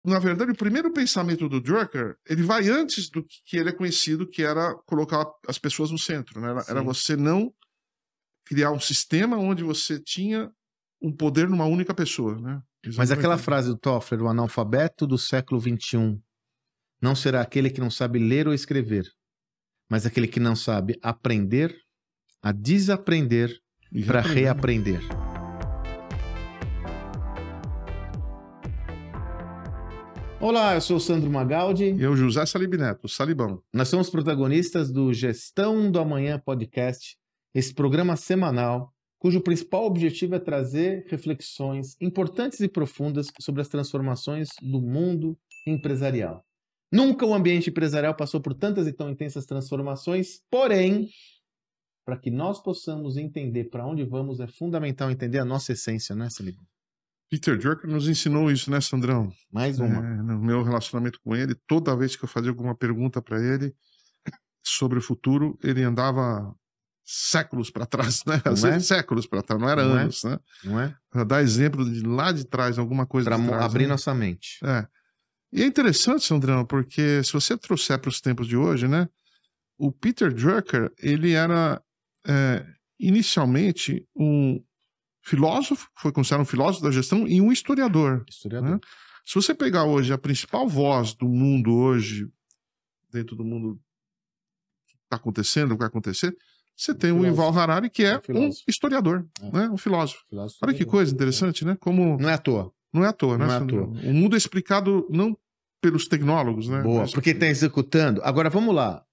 na verdade, o primeiro pensamento do Drucker, ele vai antes do que ele é conhecido, que era colocar as pessoas no centro, né? Era você não criar um sistema onde você tinha um poder numa única pessoa, né? Mas aquela frase do Toffler, o analfabeto do século XXI, não será aquele que não sabe ler ou escrever, mas aquele que não sabe aprender, a desaprender para reaprender. Olá, eu sou o Sandro Magaldi. E eu, José Salib Neto, Salibão. Nós somos protagonistas do Gestão do Amanhã Podcast, esse programa semanal, cujo principal objetivo é trazer reflexões importantes e profundas sobre as transformações do mundo empresarial. Nunca o ambiente empresarial passou por tantas e tão intensas transformações, porém, para que nós possamos entender para onde vamos, é fundamental entender a nossa essência, não é, Salibão? Peter Drucker nos ensinou isso, né, Sandrão? Mais uma. No meu relacionamento com ele, toda vez que eu fazia alguma pergunta para ele sobre o futuro, ele andava séculos para trás, né? Às vezes séculos para trás, não era anos, né? Não é? Para dar exemplo de lá de trás, alguma coisa para trás, abrir né? nossa mente. E é interessante, Sandrão, porque se você trouxer para os tempos de hoje, né? O Peter Drucker, ele era inicialmente um filósofo, foi considerado um filósofo da gestão e um historiador. Né? Se você pegar hoje a principal voz do mundo hoje, dentro do mundo que está acontecendo, o que vai acontecer, você tem o Yuval Harari, que é um historiador, né? Um filósofo. Olha que coisa interessante, né? Como... Não é à toa. Não é à toa, né? Não é à toa. O mundo é explicado não pelos tecnólogos, né? Boa, porque está executando. Agora, vamos lá.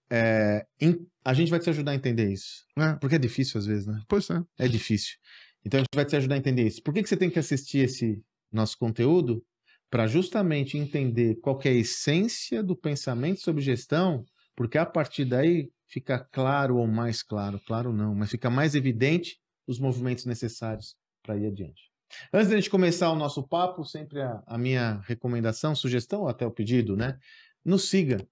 A gente vai te ajudar a entender isso. Porque é difícil às vezes, né? Pois é. É difícil. Então a gente vai te ajudar a entender isso. Por que você tem que assistir esse nosso conteúdo? Para justamente entender qual que é a essência do pensamento sobre gestão, porque a partir daí fica claro ou mais claro, claro não, mas fica mais evidente os movimentos necessários para ir adiante. Antes de a gente começar o nosso papo, sempre a minha recomendação, sugestão ou até o pedido, né? Nos siga.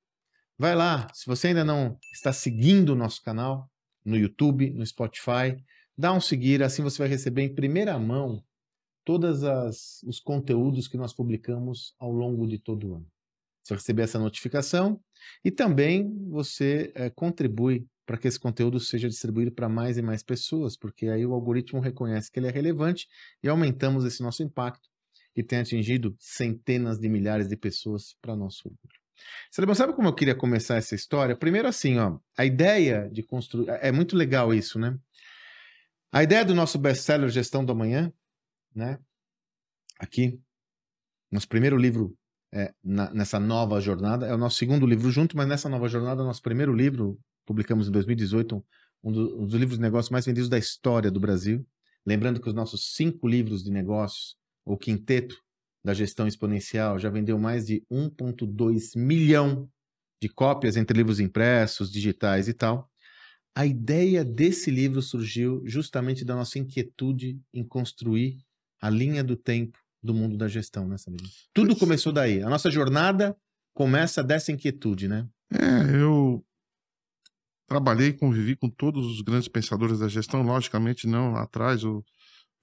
Vai lá, se você ainda não está seguindo o nosso canal, no YouTube, no Spotify, dá um seguir, assim você vai receber em primeira mão todos os conteúdos que nós publicamos ao longo de todo o ano. Você vai receber essa notificação e também você contribui para que esse conteúdo seja distribuído para mais e mais pessoas, porque aí o algoritmo reconhece que ele é relevante e aumentamos esse nosso impacto e tem atingido centenas de milhares de pessoas para nosso orgulho. Salibão, sabe como eu queria começar essa história? Primeiro assim, ó, a ideia de construir... É muito legal isso, né? A ideia do nosso best-seller Gestão do Amanhã, né? Aqui, nosso primeiro livro nessa nova jornada, é o nosso segundo livro junto, mas nessa nova jornada, nosso primeiro livro, publicamos em 2018, um dos livros de negócios mais vendidos da história do Brasil. Lembrando que os nossos 5 livros de negócios, o quinteto da gestão exponencial, já vendeu mais de 1,2 milhão de cópias entre livros impressos, digitais e tal. A ideia desse livro surgiu justamente da nossa inquietude em construir a linha do tempo do mundo da gestão, né, Salibão? Tudo começou daí. A nossa jornada começa dessa inquietude, né? Eu trabalhei e convivi com todos os grandes pensadores da gestão, logicamente não lá atrás, o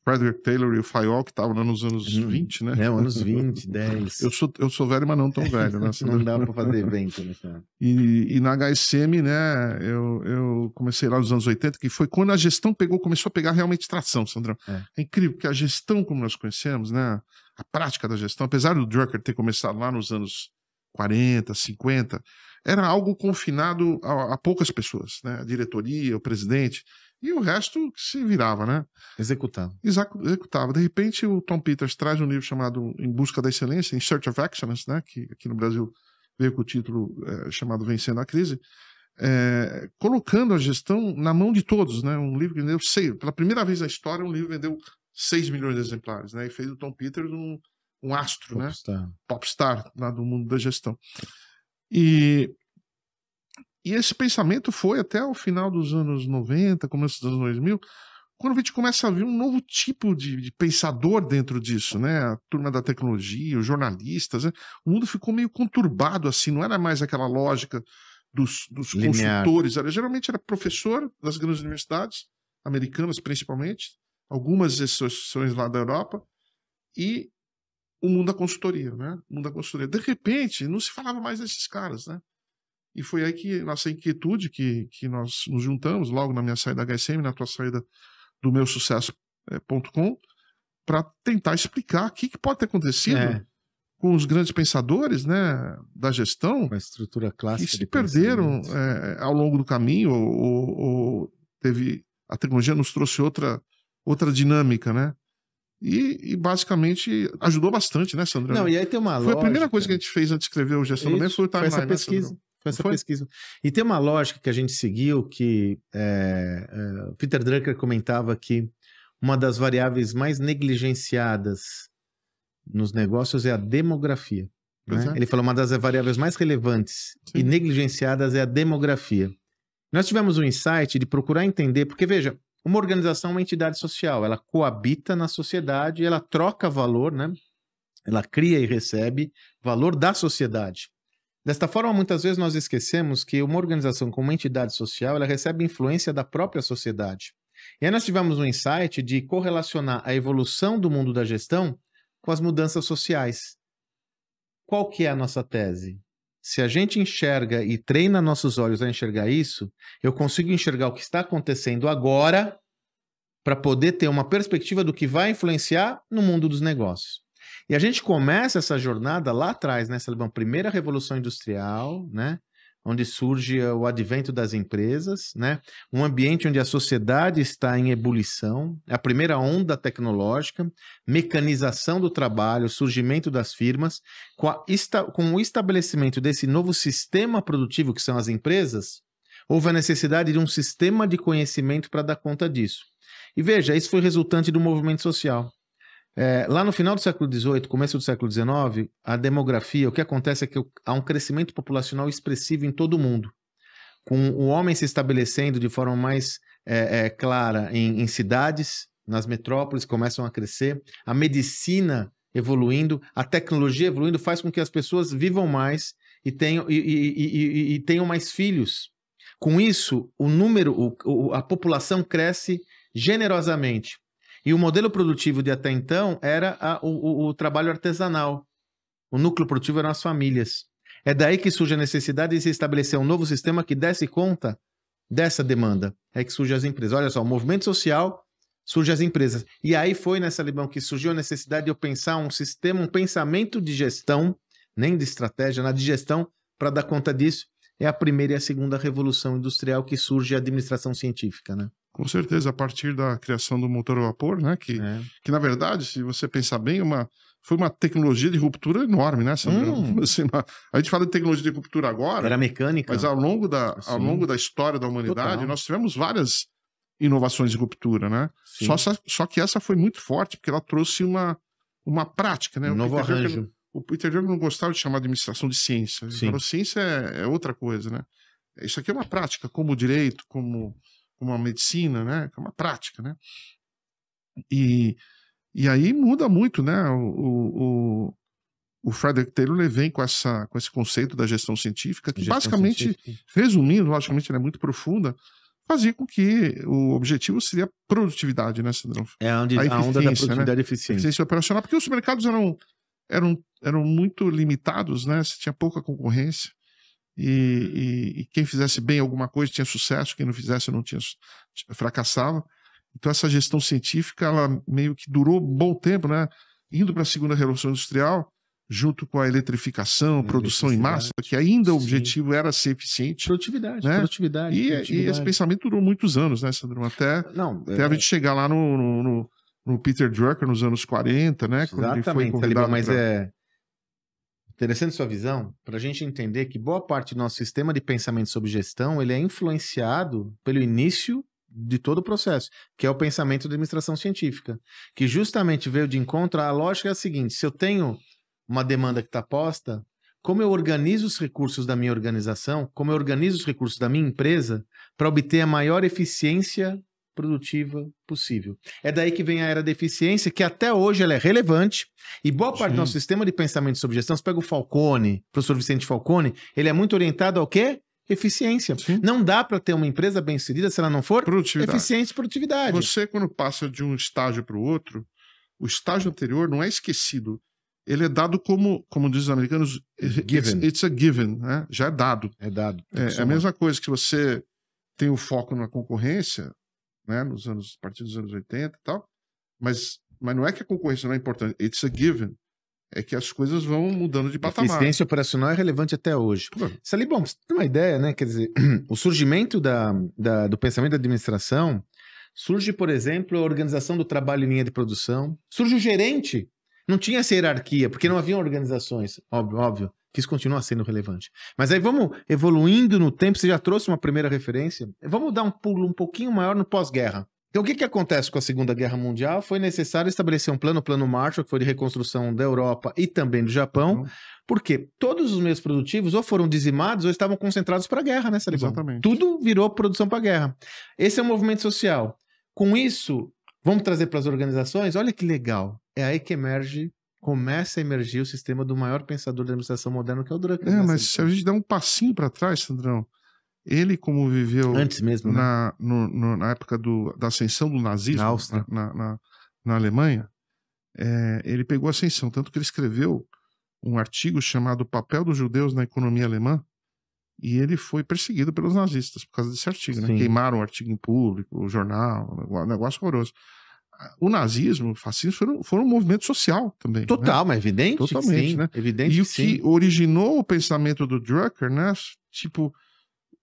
Frederick Taylor e o Fayol, que estavam lá nos anos 20, né? Anos 20, 10. Eu sou velho, mas não tão velho, né? Não dá para fazer evento, né, cara? E na HSM, né, eu comecei lá nos anos 80, que foi quando a gestão começou a pegar realmente tração, Sandrão. É incrível, porque a gestão, como nós conhecemos, né, a prática da gestão, apesar do Drucker ter começado lá nos anos 40, 50, era algo confinado a poucas pessoas, né? A diretoria, o presidente... E o resto se virava, né? Executava. Executava. De repente, o Tom Peters traz um livro chamado Em Busca da Excelência, In Search of Excellence, né? Que aqui no Brasil veio com o título chamado Vencendo a Crise, colocando a gestão na mão de todos, né? Um livro que vendeu pela primeira vez na história, um livro vendeu 6 milhões de exemplares, né? E fez do Tom Peters um astro, Popstar. Né? Popstar lá do mundo da gestão. E esse pensamento foi até o final dos anos 90, começo dos anos 2000, quando a gente começa a ver um novo tipo de pensador dentro disso, né? A turma da tecnologia, os jornalistas, né? O mundo ficou meio conturbado, assim, não era mais aquela lógica dos consultores, geralmente era professor das grandes universidades, americanas principalmente, algumas exceções lá da Europa, e o mundo da consultoria, né? O mundo da consultoria. De repente, não se falava mais desses caras, né? E foi aí que nasceu a inquietude que nós nos juntamos, logo na minha saída da HSM, na tua saída do meusucesso.com, para tentar explicar o que pode ter acontecido com os grandes pensadores, né, da gestão, com a estrutura clássica que se perderam ao longo do caminho, ou teve... A tecnologia nos trouxe outra dinâmica, né? E basicamente ajudou bastante, né, Sandro? Não, e aí tem uma lógica... Foi a primeira coisa que a gente fez antes de escrever o Gestão do Bem, foi o timeline, essa pesquisa. Né, foi essa pesquisa. E tem uma lógica que a gente seguiu que Peter Drucker comentava que uma das variáveis mais negligenciadas nos negócios é a demografia. Né? Ele falou uma das variáveis mais relevantes e negligenciadas é a demografia. Nós tivemos um insight de procurar entender, porque veja, uma organização é uma entidade social, ela coabita na sociedade, ela troca valor, né? Ela cria e recebe valor da sociedade. Desta forma, muitas vezes nós esquecemos que uma organização como uma entidade social, ela recebe influência da própria sociedade. E aí nós tivemos um insight de correlacionar a evolução do mundo da gestão com as mudanças sociais. Qual que é a nossa tese? Se a gente enxerga e treina nossos olhos a enxergar isso, eu consigo enxergar o que está acontecendo agora para poder ter uma perspectiva do que vai influenciar no mundo dos negócios. E a gente começa essa jornada lá atrás, né, Salibão? Primeira Revolução Industrial, né? Onde surge o advento das empresas, né? Um ambiente onde a sociedade está em ebulição, a primeira onda tecnológica, mecanização do trabalho, surgimento das firmas, com o estabelecimento desse novo sistema produtivo que são as empresas, houve a necessidade de um sistema de conhecimento para dar conta disso. E veja, isso foi resultante do movimento social. Lá no final do século XVIII, começo do século XIX, a demografia, o que acontece é que há um crescimento populacional expressivo em todo o mundo, com o homem se estabelecendo de forma mais clara em cidades, nas metrópoles começam a crescer, a medicina evoluindo, a tecnologia evoluindo faz com que as pessoas vivam mais e tenham mais filhos. Com isso, a população cresce generosamente. E o modelo produtivo de até então era o trabalho artesanal. O núcleo produtivo eram as famílias. É daí que surge a necessidade de se estabelecer um novo sistema que desse conta dessa demanda. É que surgem as empresas. Olha só, o movimento social, surgem as empresas. E aí foi nessa, Libão, que surgiu a necessidade de eu pensar um sistema, um pensamento de gestão, nem de estratégia, de gestão, para dar conta disso. É a primeira e a segunda revolução industrial que surge a administração científica, né? Com certeza, a partir da criação do motor a vapor, né? Que na verdade, se você pensar bem, foi uma tecnologia de ruptura enorme, né, Sandro? Assim, a gente fala de tecnologia de ruptura agora. Era mecânica. Mas ao longo da história da humanidade, nós tivemos várias inovações de ruptura, né? Só que essa foi muito forte, porque ela trouxe uma prática, né? Um novo arranjo. O Peter Drucker não gostava de chamar de administração de ciência. Ele falou, ciência é outra coisa, né? Isso aqui é uma prática, como o direito, como a medicina, né? É uma prática, né? E aí muda muito, né? O Frederick Taylor vem com esse conceito da gestão científica, que basicamente, resumindo, logicamente ela é muito profunda, fazia com que o objetivo seria produtividade, né, Sandrão? É a onda da produtividade, né? eficiente. Eficiência operacional, porque os mercados eram muito limitados, né? Você tinha pouca concorrência. E quem fizesse bem alguma coisa tinha sucesso, quem não fizesse não tinha, fracassava. Então essa gestão científica, ela meio que durou um bom tempo, né? Indo para a segunda revolução industrial, junto com a eletrificação, produção em massa, que ainda o objetivo era ser eficiente. Produtividade, né? produtividade. E esse pensamento durou muitos anos, né, Sandro? Até a gente chegar lá no Peter Drucker nos anos 40, né? Exatamente, quando ele foi convidado mas é interessante sua visão, para a gente entender que boa parte do nosso sistema de pensamento sobre gestão, ele é influenciado pelo início de todo o processo, que é o pensamento da administração científica, que justamente veio de encontro à lógica a seguinte: se eu tenho uma demanda que está posta, como eu organizo os recursos da minha organização, como eu organizo os recursos da minha empresa para obter a maior eficiência produtiva possível. É daí que vem a era da eficiência, que até hoje ela é relevante, e boa parte do nosso sistema de pensamento sobre gestão, você pega o Falcone, o professor Vicente Falcone, ele é muito orientado ao quê? Eficiência. Não dá para ter uma empresa bem-sucedida se ela não for eficiência e produtividade. Você, quando passa de um estágio para o outro, o estágio anterior não é esquecido. ele é dado como dizem os americanos, it's a given, né? Já é dado. É dado. É a mesma coisa que você tem o foco na concorrência, né? A partir dos anos 80 e tal, mas não é que a concorrência não é importante, it's a given. É que as coisas vão mudando de patamar. A eficiência operacional é relevante até hoje. Salibão, você tem uma ideia, né? Quer dizer, o surgimento do pensamento da administração surge, por exemplo, a organização do trabalho em linha de produção, surge o gerente. Não tinha essa hierarquia, porque não haviam organizações, óbvio, que isso continua sendo relevante. Mas aí vamos evoluindo no tempo, você já trouxe uma primeira referência, vamos dar um pulo um pouquinho maior no pós-guerra. Então o que acontece com a Segunda Guerra Mundial? Foi necessário estabelecer um plano Marshall, que foi de reconstrução da Europa e também do Japão, porque todos os meios produtivos ou foram dizimados ou estavam concentrados para a guerra, né, Salibão? Exatamente. Tudo virou produção para a guerra. Esse é um movimento social. Com isso, vamos trazer para as organizações? Olha que legal. É aí que começa a emergir o sistema do maior pensador da administração moderna, que é o Drucker. Mas se a gente der um passinho para trás, Sandrão, ele como viveu antes mesmo, na época da ascensão do nazismo na Alemanha, ele pegou a ascensão, tanto que ele escreveu um artigo chamado O Papel dos Judeus na Economia Alemã, e ele foi perseguido pelos nazistas por causa desse artigo, né? Queimaram o artigo em público, o jornal, um negócio horroroso. O nazismo, o fascismo foram um movimento social também. Total, né? mas evidente. Totalmente, sim, né? Evidente e o que originou o pensamento do Drucker, né? Tipo,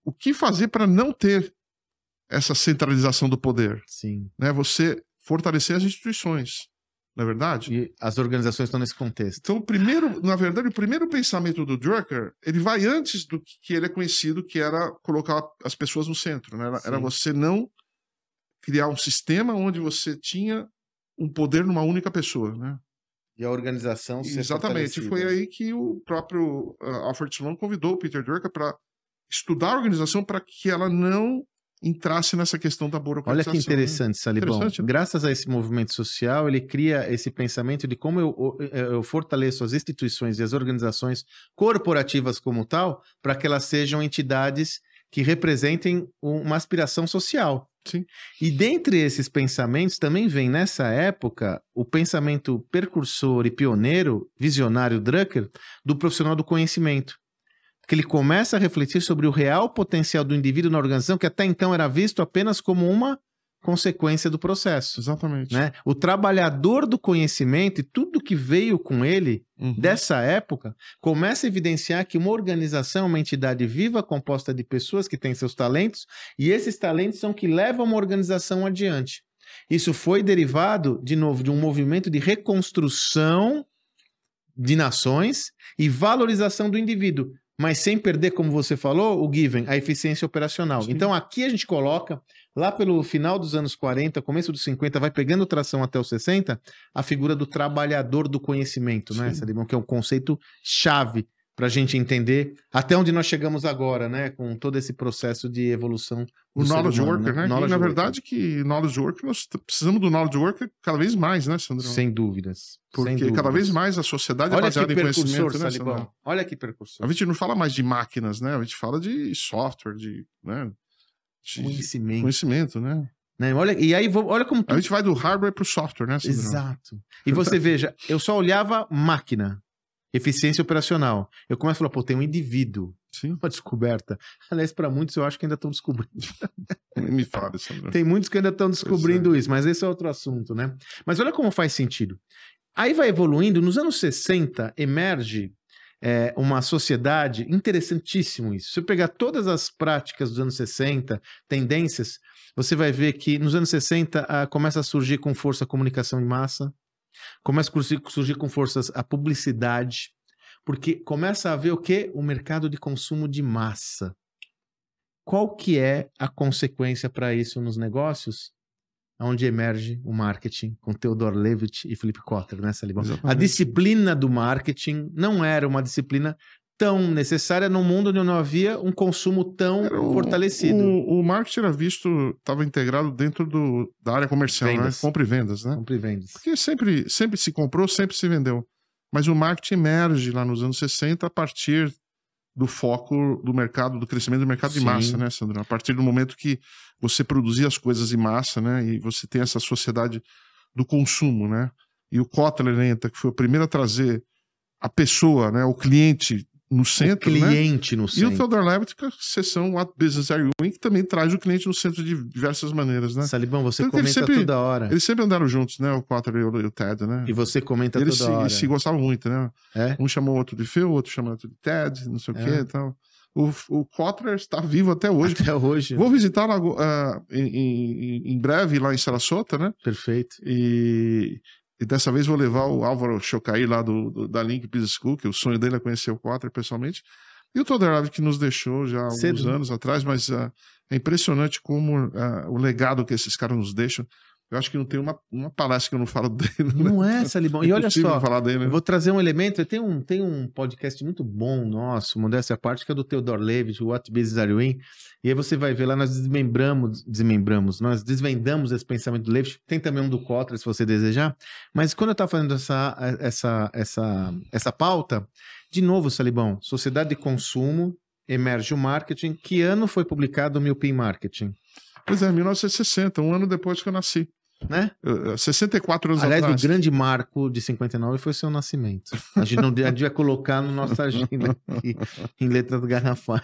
o que fazer para não ter essa centralização do poder? Sim. Né? Você fortalecer as instituições, não é verdade? E as organizações estão nesse contexto. Então, o primeiro pensamento do Drucker, ele vai antes do que ele é conhecido, que era colocar as pessoas no centro. Né? Era você não criar um sistema onde você tinha um poder numa única pessoa, né? E a organização ser Exatamente. Foi aí que o próprio Alfred Sloan convidou o Peter Drucker para estudar a organização para que ela não entrasse nessa questão da burocratização. Olha que interessante, né? Salibão. Interessante, né? Graças a esse movimento social, ele cria esse pensamento de como eu fortaleço as instituições e as organizações corporativas como tal, para que elas sejam entidades que representem uma aspiração social. Sim. E dentre esses pensamentos também vem nessa época o pensamento precursor e pioneiro, visionário Drucker, do profissional do conhecimento. Que ele começa a refletir sobre o real potencial do indivíduo na organização, que até então era visto apenas como uma consequência do processo. Exatamente. Né? O trabalhador do conhecimento e tudo que veio com ele, dessa época, começa a evidenciar que uma organização é uma entidade viva, composta de pessoas que têm seus talentos, e esses talentos são que levam uma organização adiante. Isso foi derivado, de novo, de um movimento de reconstrução de nações e valorização do indivíduo, mas sem perder, como você falou, o given, a eficiência operacional. Sim. Então aqui a gente coloca, lá pelo final dos anos 40, começo dos 50, vai pegando tração até os 60, a figura do trabalhador do conhecimento, né, Salibão? Que é um conceito chave para a gente entender até onde nós chegamos agora, né, com todo esse processo de evolução. O knowledge worker, né? Na verdade, que knowledge worker, nós precisamos do knowledge worker cada vez mais, né, Sandrão? Sem dúvidas. Porque cada vez mais a sociedade é baseada em conhecimento, né, Sandrão? Olha que percursor. A gente não fala mais de máquinas, né? A gente fala de software, né? Conhecimento, né? Olha, e aí, olha como... A gente vai do hardware para o software, né, Sandrão? Exato. E você veja, eu só olhava máquina, eficiência operacional. Eu começo a falar, pô, tem um indivíduo. Sim. Uma descoberta. Aliás, para muitos eu acho que ainda estão descobrindo. Me fala, Sandrão. Tem muitos que ainda estão descobrindo isso, mas esse é outro assunto, né? Mas olha como faz sentido. Aí vai evoluindo, nos anos 60 emerge uma sociedade, interessantíssimo isso. Se eu pegar todas as práticas dos anos 60, tendências, você vai ver que nos anos 60 começa a surgir com força a comunicação em massa, começa a surgir com forças a publicidade, porque começa a haver o quê? O mercado de consumo de massa. Qual que é a consequência para isso nos negócios? Onde emerge o marketing com Theodore Levitt e Philip Kotler, né, Salibão? A disciplina do marketing não era uma disciplina tão necessária num mundo onde não havia um consumo tão fortalecido. O marketing era visto, estava integrado dentro da área comercial, né? Compra e vendas, né? Compra e vendas. Porque sempre se comprou, sempre se vendeu. Mas o marketing emerge lá nos anos 60 a partir do foco do mercado, do crescimento do mercado de massa, né, Sandro? A partir do momento que você produzia as coisas em massa, né, e você tem essa sociedade do consumo, né? E o Kotler entra, que foi o primeiro a trazer a pessoa, né, o cliente no centro, o cliente, né? No centro. E o Theodore Levitt com a seção What Business Are You In, que também traz o cliente no centro de diversas maneiras, né? Salibão, você Tanto comenta toda hora. Eles sempre andaram juntos, né? O Cotter e o Ted, né? E você comenta toda hora. Eles se gostavam muito, né? É? Um chamou o outro de Phil, o outro chamou o outro de Ted, não sei o quê e tal. O Kotler está vivo até hoje. Até hoje. Vou visitar em breve lá em Sarasota, né? Perfeito. E dessa vez vou levar o Álvaro Chocaí lá da Link Business School, que o sonho dele é conhecer o Kotler pessoalmente. E o Theodore Levitt, que nos deixou já há alguns anos atrás, mas é impressionante como o legado que esses caras nos deixam. Eu acho que não tem uma palestra que eu não falo dele. Não é, Salibão. E olha só, falar dele, né? Eu vou trazer um elemento. Tem um podcast muito bom nosso, modéstia à parte, que é do Theodore Levitt, What Business Are You In? E aí você vai ver lá, nós nós desvendamos esse pensamento do Levitt. Tem também um do Kotler, se você desejar. Mas quando eu estava fazendo essa pauta, de novo, Salibão, Sociedade de Consumo, Emerge o Marketing. Que ano foi publicado o Milpin Marketing? Pois é, 1960, um ano depois que eu nasci. Né? 64 anos atrás. Aliás, o grande marco de 59 foi o seu nascimento. A gente não devia colocar na nossa agenda aqui, em letras garrafais.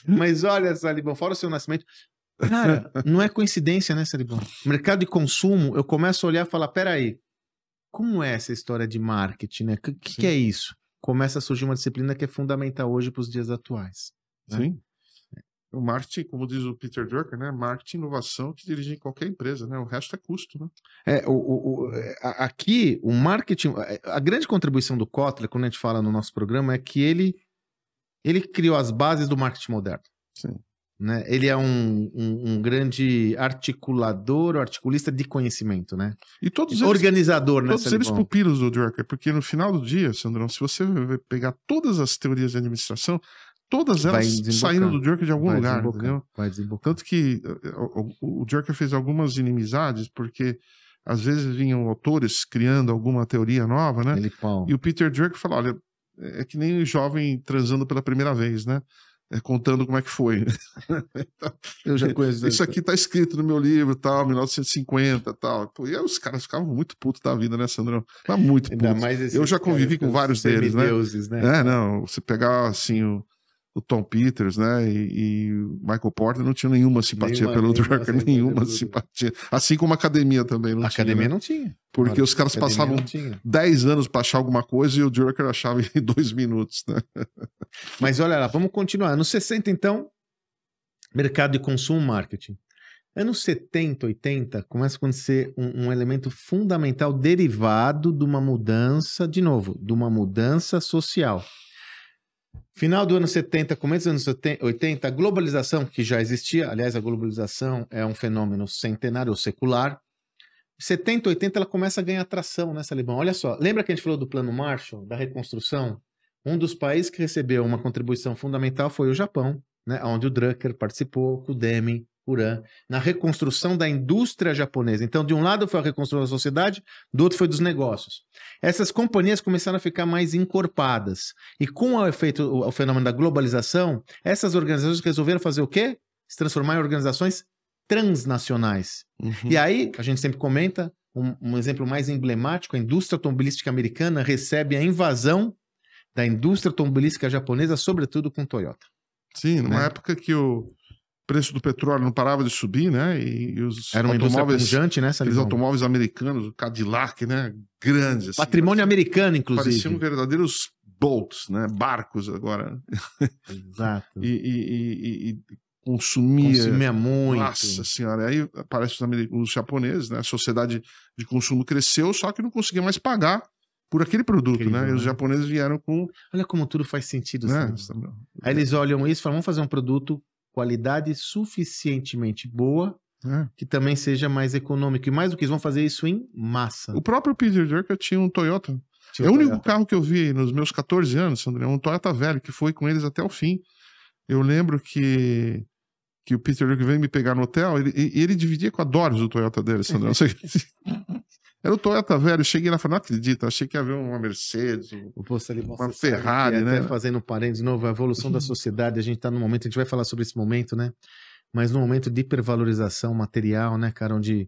Mas olha, Salibão, fora o seu nascimento. Cara, não é coincidência, né, Salibão? Mercado de consumo, eu começo a olhar e falar, peraí, como é essa história de marketing, né? O que é isso? Começa a surgir uma disciplina que é fundamental hoje para os dias atuais. Né? Sim. O marketing, como diz o Peter Drucker, né? Marketing e inovação que dirige em qualquer empresa, né? O resto é custo, né? Aqui, o marketing... A grande contribuição do Kotler, quando a gente fala no nosso programa, é que ele criou as bases do marketing moderno. Sim. Né? Ele é um grande articulista de conhecimento, né? E todos organizador, né? Todos eles pupilos do Drucker, porque no final do dia, Sandrão, se você pegar todas as teorias de administração, todas elas saíram do Drucker de algum lugar, entendeu? Vai desembocar. Tanto que o Drucker fez algumas inimizades, porque às vezes vinham autores criando alguma teoria nova, né? E o Peter Drucker falou, olha, é que nem jovem transando pela primeira vez, né? Contando como é que foi. Então, eu já conheço isso aqui tá escrito no meu livro, tal, 1950, tal. Pô, e aí os caras ficavam muito putos da vida, né, Sandrão? Tá muito putos. Eu já convivi com vários deles, né? Não, você pegar, assim, o Tom Peters, né, e o Michael Porter não tinha nenhuma simpatia pelo Drucker, nenhuma simpatia. Assim como a academia também não tinha. A academia não tinha. Porque os caras passavam 10 anos para achar alguma coisa e o Drucker achava em 2 minutos, né? Mas olha lá, vamos continuar. Anos 60, então, mercado de consumo, marketing. Anos 70, 80, começa a acontecer um elemento fundamental derivado de uma mudança, de novo, de uma mudança social. Final do ano 70, começo dos anos 80, a globalização, que já existia, aliás, a globalização é um fenômeno centenário ou secular. 70, 80, ela começa a ganhar tração, né, Salibão? Olha só, lembra que a gente falou do Plano Marshall, da reconstrução? Um dos países que recebeu uma contribuição fundamental foi o Japão, né, onde o Drucker participou, com o Deming, Uran, na reconstrução da indústria japonesa. Então, de um lado foi a reconstrução da sociedade, do outro foi dos negócios. Essas companhias começaram a ficar mais encorpadas. E com o fenômeno da globalização, essas organizações resolveram fazer o quê? Se transformar em organizações transnacionais. Uhum. E aí, a gente sempre comenta, um exemplo mais emblemático, a indústria automobilística americana recebe a invasão da indústria automobilística japonesa, sobretudo com Toyota. Sim, numa época que o preço do petróleo não parava de subir, né? E os era uma automóveis pujante, né? Aqueles automóveis americanos, o Cadillac, né? Grandes. Assim, patrimônio americano, inclusive. Pareciam verdadeiros boats, né? Barcos agora. Exato. E consumia muito. Nossa senhora. Aí aparecem os japoneses, né? A sociedade de consumo cresceu, só que não conseguia mais pagar por aquele produto, incrível, né? E os japoneses vieram com... Olha como tudo faz sentido. Né? Aí eles olham isso e falam, vamos fazer um produto qualidade suficientemente boa, que também seja mais econômico. E mais do que isso, vão fazer isso em massa. O próprio Peter Drucker tinha um Toyota. É o único carro que eu vi nos meus 14 anos, Sandré, um Toyota velho, que foi com eles até o fim. Eu lembro que o Peter Drucker veio me pegar no hotel e ele dividia com a Doris o Toyota dele, Sandré. Era o Toyota velho, eu cheguei lá e falei, não acredito, achei que ia haver uma Mercedes, uma Ferrari, né? Até fazendo um parênteses de novo, a evolução da sociedade, a gente está num momento, a gente vai falar sobre esse momento, né? Mas num momento de hipervalorização material, né, cara, onde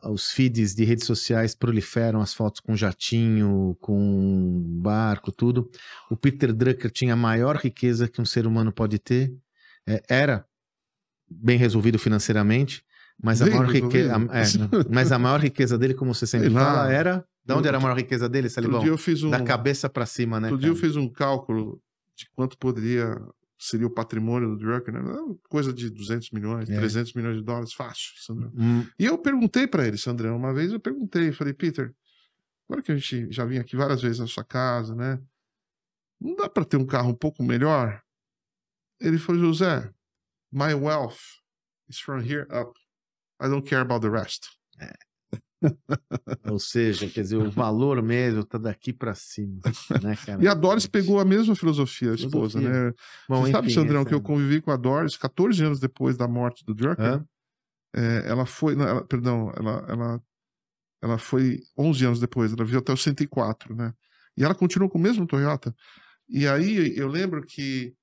os feeds de redes sociais proliferam as fotos com jatinho, com barco, tudo. O Peter Drucker tinha a maior riqueza que um ser humano pode ter. Era bem resolvido financeiramente, mas mas a maior riqueza dele, como você sempre fala, era... De onde era a maior riqueza dele, Salibão? Da cabeça para cima, né? Outro dia eu fiz um cálculo de quanto seria o patrimônio do Drucker, né? Coisa de 200 milhões, 300 milhões de dólares, fácil, Sandrão. E eu perguntei para ele, Sandrão, uma vez eu falei, Peter, agora que a gente já vinha aqui várias vezes na sua casa, né? Não dá para ter um carro um pouco melhor? Ele falou, José, my wealth is from here up. I don't care about the rest. Ou seja, quer dizer, o valor mesmo tá daqui para cima, né, cara? E a Doris pegou a mesma filosofia, a esposa, né? Bom, você sabe, Sandrão, que eu convivi com a Doris 14 anos depois da morte do Drucker. Ela foi, ela foi 11 anos depois, ela viveu até os 104, né? E ela continuou com o mesmo Toyota. E aí eu lembro que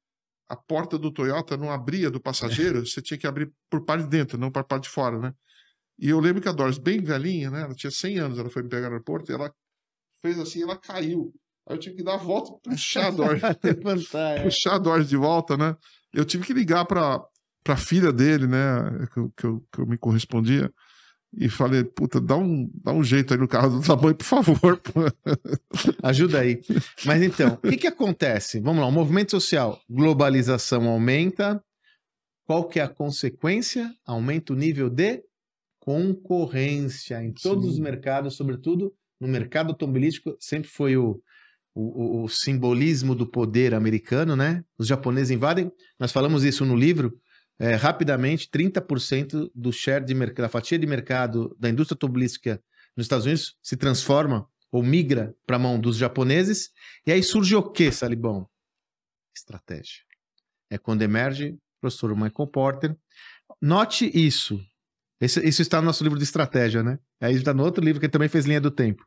a porta do Toyota não abria do passageiro, você tinha que abrir por parte de dentro, não por parte de fora, né? E eu lembro que a Doris, bem velhinha, né? Ela tinha 100 anos, ela foi me pegar no aeroporto e ela fez assim, ela caiu. Aí eu tive que dar a volta, puxar a Doris. Puxar a Doris de volta, né? Eu tive que ligar pra filha dele, né? Que eu me correspondia. E falei, puta, dá um jeito aí no carro do tamanho, por favor. Ajuda aí. Mas então, o que acontece? Vamos lá, o movimento social, globalização aumenta. Qual que é a consequência? Aumenta o nível de concorrência em todos os mercados, sobretudo no mercado automobilístico, sempre foi o simbolismo do poder americano, né? Os japoneses invadem, nós falamos isso no livro, rapidamente, 30% do share de mercado, da fatia de mercado da indústria automobilística nos Estados Unidos se transforma ou migra para a mão dos japoneses, e aí surge o quê, Salibão? Estratégia. É quando emerge o professor Michael Porter. Note isso. Isso está no nosso livro de estratégia, né? Aí está no outro livro que ele também fez Linha do Tempo.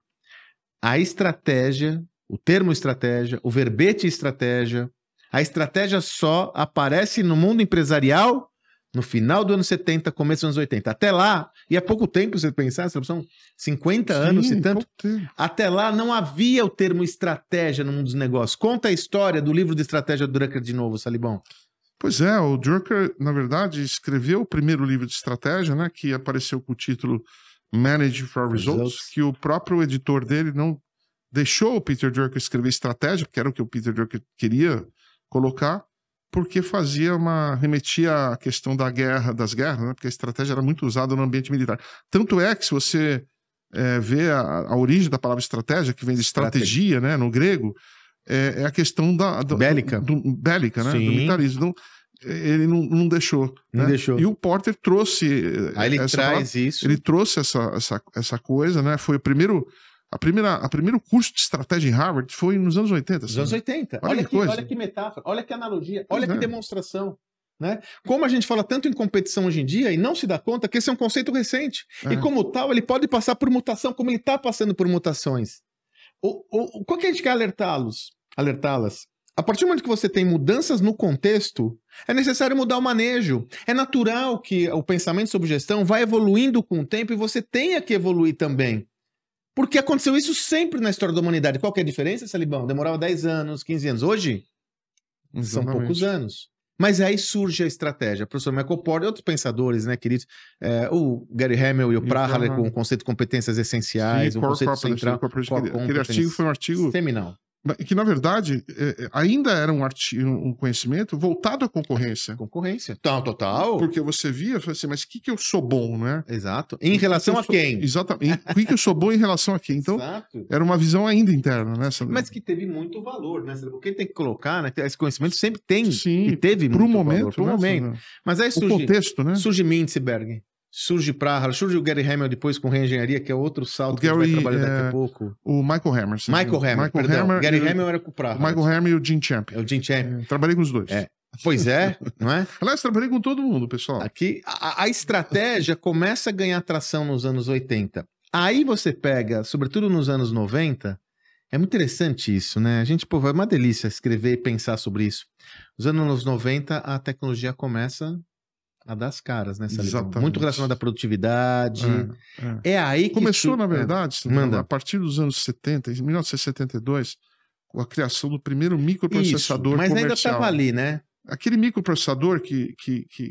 A estratégia, o termo estratégia, o verbete estratégia, a estratégia só aparece no mundo empresarial no final do ano 70, começo dos anos 80. Até lá, e há pouco tempo, você pensar, são 50 anos e tanto. Até lá não havia o termo estratégia no mundo dos negócios. Conta a história do livro de estratégia do Drucker de novo, Salibão. Pois é, o Drucker, na verdade, escreveu o primeiro livro de estratégia, né, que apareceu com o título Manage for Results, que o próprio editor dele não deixou o Peter Drucker escrever estratégia, que era o que o Peter Drucker queria colocar, porque remetia à questão das guerras, né, porque a estratégia era muito usada no ambiente militar. Tanto é que se você vê a origem da palavra estratégia, que vem de estratégia, né, no grego, é a questão bélica, né? Do militarismo. Então, ele não deixou. Não deixou. E o Porter trouxe. Aí ele traz isso. Ele trouxe essa coisa, né? Foi o primeiro curso de estratégia em Harvard foi nos anos 80. Nos anos 80. Olha que metáfora, olha que analogia, olha que demonstração. Né? Como a gente fala tanto em competição hoje em dia e não se dá conta que esse é um conceito recente. E como tal, ele pode passar por mutação, como ele está passando por mutações. Qual que a gente quer alertá-las? A partir do momento que você tem mudanças no contexto, é necessário mudar o manejo. É natural que o pensamento sobre gestão vá evoluindo com o tempo e você tenha que evoluir também. Porque aconteceu isso sempre na história da humanidade. Qual que é a diferença, Salibão? Demorava 10 anos, 15 anos. Hoje, são poucos anos. Mas aí surge a estratégia. O professor Michael Porter e outros pensadores, né, queridos? O Gary Hamel e o Prahalek com o conceito de competências essenciais, o conceito central. Aquele artigo foi um artigo seminal. Que, na verdade, ainda era um conhecimento voltado à concorrência. Total. Porque você via, assim, mas o que eu sou bom, né? Exato. Em relação a quem? Exatamente. O que eu sou bom em relação a quem? Então, era uma visão ainda interna, né? Mas que teve muito valor, né? Porque tem que colocar, né? Esse conhecimento sempre tem. Sim, e teve muito valor. Pro momento. Né? Mas aí surge... O contexto, né? Surge Mintzberg. Surge Prahalek, surge o Gary Hamel depois com reengenharia, que é outro salto que a gente vai trabalhar daqui a pouco. O Michael Hammer. Michael Hammer. Gary Hamel era com o Prahalek. O Michael Hammer e o Gene Champion. O Gene Champion. Trabalhei com os dois. Pois é, não é? Aliás, trabalhei com todo mundo, pessoal. Aqui, a estratégia começa a ganhar tração nos anos 80. Aí você pega, sobretudo nos anos 90, é muito interessante isso, né? A gente, é uma delícia escrever e pensar sobre isso. Nos anos 90, a tecnologia começa a das caras, né, Salibão? Exatamente. Muito relacionada à produtividade. É aí que... Começou, na verdade, manda. a partir dos anos 70, em 1972, com a criação do primeiro microprocessador mas comercial. Ainda estava ali, né? Aquele microprocessador que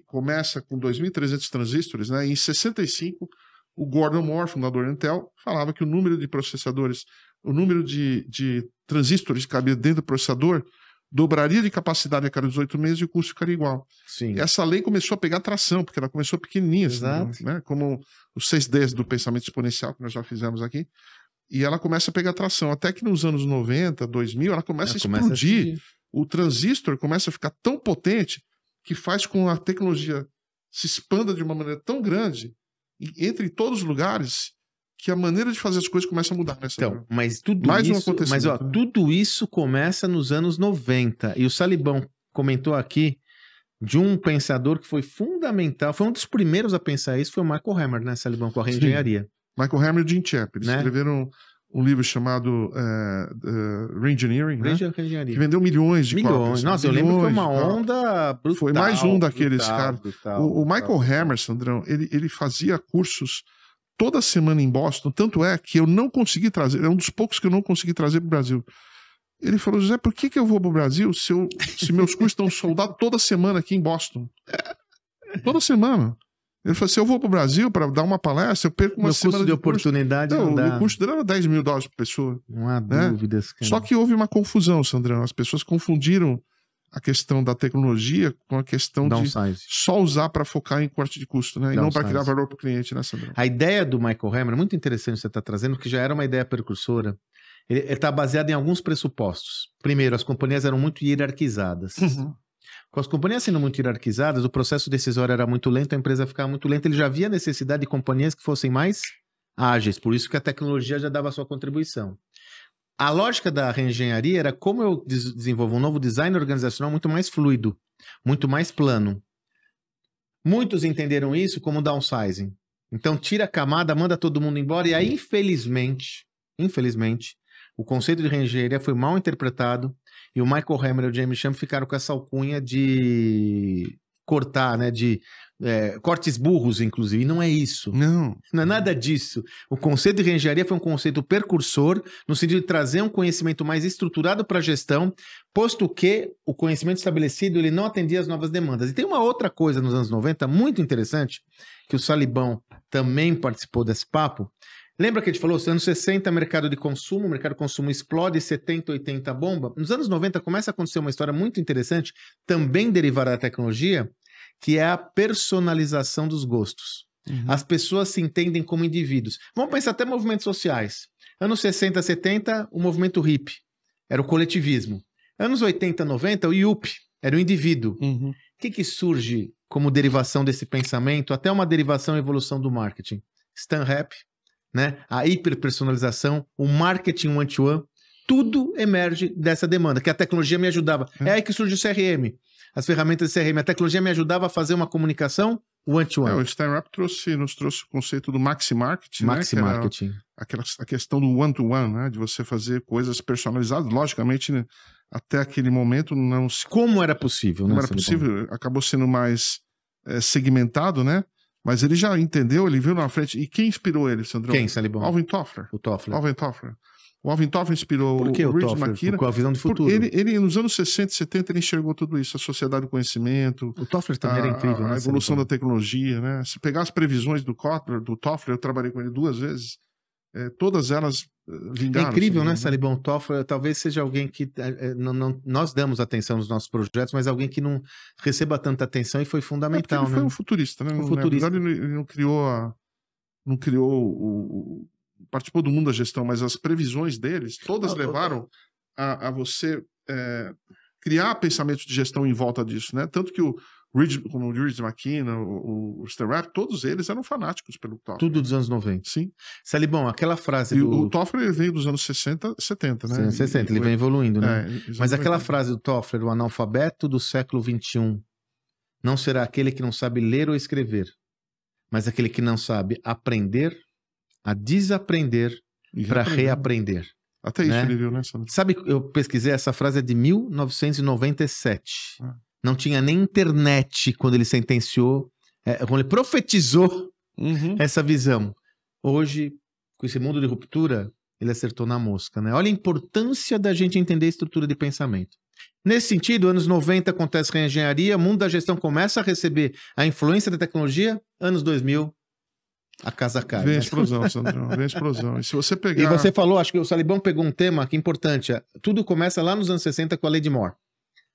começa com 2.300 transistores, né? Em 65, o Gordon Moore, fundador da Intel, falava que o número de processadores, o número de transistores que cabia dentro do processador dobraria de capacidade a cada 18 meses e o custo ficaria igual. Sim. E essa lei começou a pegar tração, porque ela começou pequenininha, Exato. né? Como os 6Ds do pensamento exponencial que nós já fizemos aqui. E ela começa a pegar tração. Até que nos anos 90, 2000, ela começa a explodir. O transistor começa a ficar tão potente que faz com que a tecnologia se expanda de uma maneira tão grande, e entre todos os lugares, que a maneira de fazer as coisas começa a mudar. Então, mas tudo tudo isso começa nos anos 90. E o Salibão comentou aqui de um pensador que foi fundamental, foi um dos primeiros a pensar isso, foi o Michael Hammer, né, Salibão, com a reengenharia. Michael Hammer e Jim Chap, eles escreveram um livro chamado Reengineering, né? Que vendeu milhões de cópias. Nossa, eu lembro que foi uma onda brutal. Foi mais um daqueles caras. O Michael Hammer, Sandrão, ele fazia cursos toda semana em Boston, tanto é que eu não consegui trazer, é um dos poucos que eu não consegui trazer para o Brasil. Ele falou, José, por que eu vou para o Brasil se meus cursos estão soldados toda semana aqui em Boston? Toda semana. Ele falou, se eu vou para o Brasil para dar uma palestra, eu perco uma semana de oportunidade. O custo dele era $10 mil por pessoa. Não há dúvidas. Cara. Só que houve uma confusão, Sandrão. As pessoas confundiram a questão da tecnologia com a questão de só usar para focar em corte de custo, né? E não para criar valor para o cliente, né, Sandrão? A ideia do Michael Hammer é muito interessante você estar trazendo, que já era uma ideia precursora. Ele está baseado em alguns pressupostos. Primeiro, as companhias eram muito hierarquizadas. Com as companhias sendo muito hierarquizadas, o processo decisório era muito lento, a empresa ficava muito lenta, ele já havia necessidade de companhias que fossem mais ágeis, por isso que a tecnologia já dava a sua contribuição. A lógica da reengenharia era como eu desenvolvo um novo design organizacional muito mais fluido, muito mais plano. Muitos entenderam isso como downsizing. Então tira a camada, manda todo mundo embora, e aí infelizmente, o conceito de reengenharia foi mal interpretado e o Michael Hammer e o James Champ ficaram com essa alcunha de cortar, né, de cortes burros, inclusive, e não é isso. Não é nada disso. O conceito de reengenharia foi um conceito precursor no sentido de trazer um conhecimento mais estruturado para a gestão, posto que o conhecimento estabelecido ele não atendia às novas demandas. E tem uma outra coisa nos anos 90 muito interessante, que o Salibão também participou desse papo. Lembra que a gente falou, nos anos 60, mercado de consumo, o mercado de consumo explode, 70, 80 bomba. Nos anos 90 começa a acontecer uma história muito interessante, também derivada da tecnologia, que é a personalização dos gostos. As pessoas se entendem como indivíduos. Vamos pensar até movimentos sociais. Anos 60, 70, o movimento hippie, era o coletivismo. Anos 80, 90, o yuppie, era o indivíduo. O que surge como derivação desse pensamento, até uma derivação e evolução do marketing? Stan Rapp, né? A hiperpersonalização, o marketing one-to-one, tudo emerge dessa demanda, que a tecnologia me ajudava. É aí que surge o CRM, as ferramentas de CRM. A tecnologia me ajudava a fazer uma comunicação one-to-one. O Stan Rapp nos trouxe o conceito do maxi-marketing, Maxi-marketing. A questão do one-to-one, né? De você fazer coisas personalizadas. Logicamente, né? Até aquele momento não se... Como era possível, né? Como era possível, acabou sendo mais segmentado, né? Mas ele já entendeu, ele viu na frente. E quem inspirou ele, Sandrão? Quem, Salibão? Alvin Toffler. O Toffler. Alvin Toffler. O Alvin Toffler inspirou o Richard McKinnon. Com a visão de futuro. Ele, nos anos 60 e 70, ele enxergou tudo isso. A sociedade do conhecimento. O Toffler também era incrível, né? A evolução da tecnologia, né? Se pegar as previsões do Toffler, eu trabalhei com ele 2 vezes. Todas elas vingaram. É incrível, né, Salibão? O Toffler talvez seja alguém que nós damos atenção nos nossos projetos, mas alguém que não receba tanta atenção e foi fundamental, ele foi um futurista, né? Um futurista. Na verdade, ele não criou participou do mundo da gestão, mas as previsões deles todas levaram a você criar pensamentos de gestão em volta disso, né? Tanto que como o Richard McKinnon, o Stan Rapp, todos eles eram fanáticos pelo Toffler. Tudo dos anos 90. Sim. Salibão, aquela frase O Toffler veio dos anos 60, 70, né? 60, ele vem evoluindo, né? Mas aquela frase do Toffler, o analfabeto do século XXI não será aquele que não sabe ler ou escrever, mas aquele que não sabe aprender, a desaprender para reaprender. Até isso ele viu, né, Sandro? Sabe, eu pesquisei, essa frase é de 1997. Não tinha nem internet quando ele sentenciou Quando ele profetizou essa visão. Hoje, com esse mundo de ruptura, ele acertou na mosca, né? Olha a importância da gente entender a estrutura de pensamento. Nesse sentido, anos 90 acontece a engenharia, o mundo da gestão começa a receber a influência da tecnologia, anos 2000, a casa cai. Vem a explosão, Sandrão, vem a explosão. E se você pegar... E você falou, acho que o Salibão pegou um tema que é importante, tudo começa lá nos anos 60 com a lei de Moore.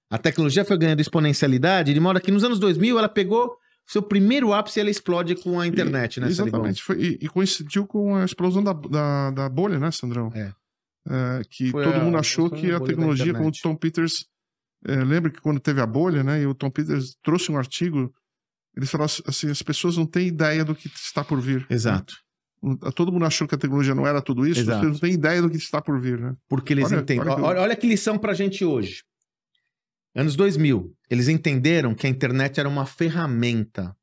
A tecnologia foi ganhando exponencialidade, de modo que nos anos 2000 ela pegou seu primeiro ápice e ela explode com a internet, né, exatamente. E coincidiu com a explosão da bolha, né, Sandrão? Que foi todo mundo achou que a tecnologia, como o Tom Peters... lembra que quando teve a bolha, né, e o Tom Peters trouxe um artigo, ele falou assim, as pessoas não têm ideia do que está por vir. Exato. Né? Todo mundo achou que a tecnologia não era tudo isso, vocês não têm ideia do que está por vir, né? Porque eles entendem. Olha que lição pra gente hoje. Anos 2000, eles entenderam que a internet era uma ferramenta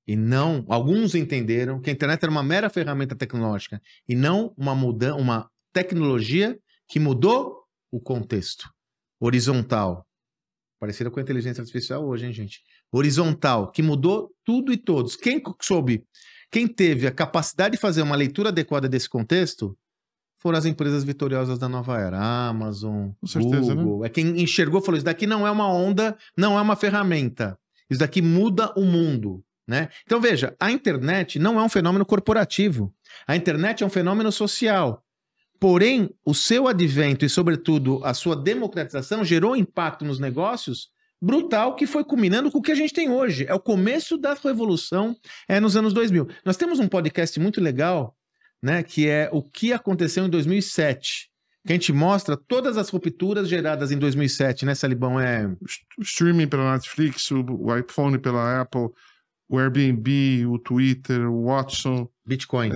e não... Alguns entenderam que a internet era uma mera ferramenta tecnológica e não uma tecnologia que mudou o contexto. Horizontal. Parecida com a inteligência artificial hoje, hein, gente? Horizontal, que mudou tudo e todos. Quem teve a capacidade de fazer uma leitura adequada desse contexto foram as empresas vitoriosas da nova era. Amazon, com certeza, Google. né? É quem enxergou e falou, isso daqui não é uma onda, não é uma ferramenta. Isso daqui muda o mundo, né? Então, veja, a internet não é um fenômeno corporativo. A internet é um fenômeno social. Porém, o seu advento e, sobretudo, a sua democratização gerou impacto nos negócios brutal que foi culminando com o que a gente tem hoje. É o começo da revolução nos anos 2000. Nós temos um podcast muito legal, né, que é o que aconteceu em 2007, que a gente mostra todas as rupturas geradas em 2007, né, Salibão? O streaming pela Netflix, o iPhone pela Apple, o Airbnb, o Twitter, o Watson, Bitcoin,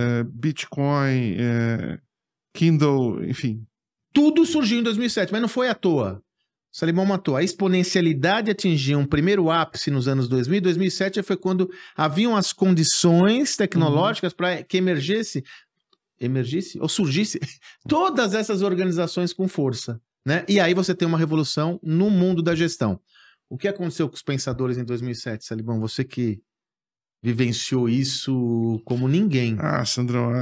Kindle, enfim. Tudo surgiu em 2007, mas não foi à toa. O Salibão matou. A exponencialidade atingiu um primeiro ápice nos anos 2000. 2007 foi quando haviam as condições tecnológicas para que emergisse ou surgisse todas essas organizações com força, né? E aí você tem uma revolução no mundo da gestão. O que aconteceu com os pensadores em 2007, Salibão? Você que vivenciou isso como ninguém. Sandrão,